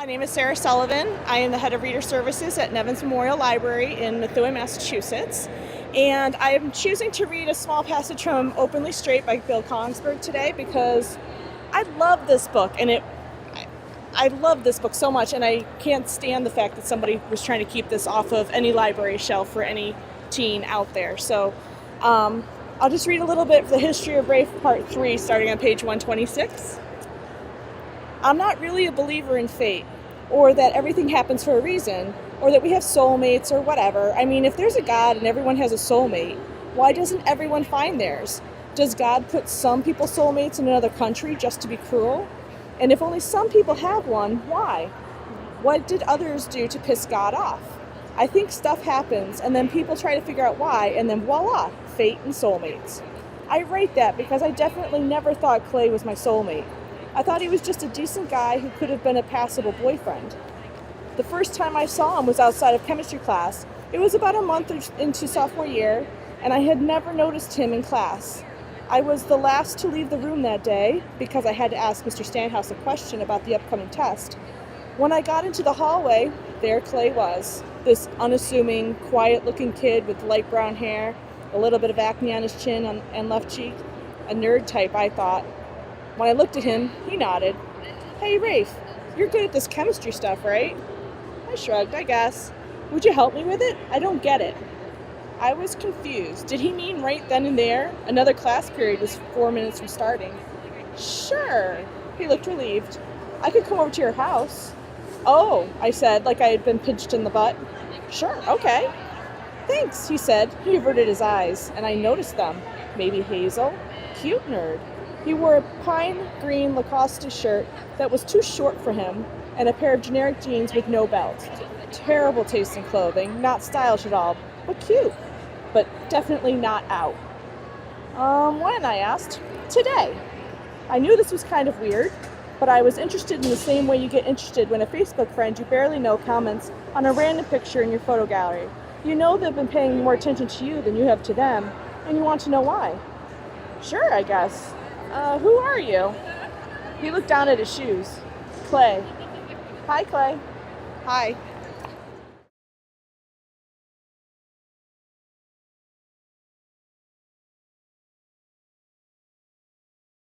My name is Sarah Sullivan. I am the head of reader services at Nevins Memorial Library in Methuen, Massachusetts. And I am choosing to read a small passage from Openly Straight by Bill Kongsberg today because I love this book, and I love this book so much, and I can't stand the fact that somebody was trying to keep this off of any library shelf for any teen out there. So I'll just read a little bit for the history of Rafe, part 3, starting on page 126. I'm not really a believer in fate, or that everything happens for a reason, or that we have soulmates or whatever. I mean, if there's a God and everyone has a soulmate, why doesn't everyone find theirs? Does God put some people's soulmates in another country just to be cruel? And if only some people have one, why? What did others do to piss God off? I think stuff happens, and then people try to figure out why, and then voila, fate and soulmates. I write that because I definitely never thought Clay was my soulmate. I thought he was just a decent guy who could have been a passable boyfriend. The first time I saw him was outside of chemistry class. It was about a month into sophomore year, and I had never noticed him in class. I was the last to leave the room that day because I had to ask Mr. Stanhouse a question about the upcoming test. When I got into the hallway, there Clay was, this unassuming, quiet-looking kid with light brown hair, a little bit of acne on his chin and left cheek. A nerd type, I thought. When I looked at him, he nodded. "Hey, Rafe, you're good at this chemistry stuff, right?" I shrugged, I guess. "Would you help me with it? I don't get it." I was confused. Did he mean right then and there? Another class period was 4 minutes from starting. "Sure." He looked relieved. "I could come over to your house." "Oh," I said, like I had been pinched in the butt. "Sure, okay." "Thanks," he said. He averted his eyes, and I noticed them. Maybe hazel? Cute nerd. He wore a pine green Lacoste shirt that was too short for him, and a pair of generic jeans with no belt. Terrible taste in clothing, not stylish at all, but cute. But definitely not out. When? I asked. Today. I knew this was kind of weird, but I was interested in the same way you get interested when a Facebook friend you barely know comments on a random picture in your photo gallery. You know they've been paying more attention to you than you have to them, and you want to know why. "Sure, I guess. Who are you?" He looked down at his shoes. "Clay." "Hi, Clay." "Hi."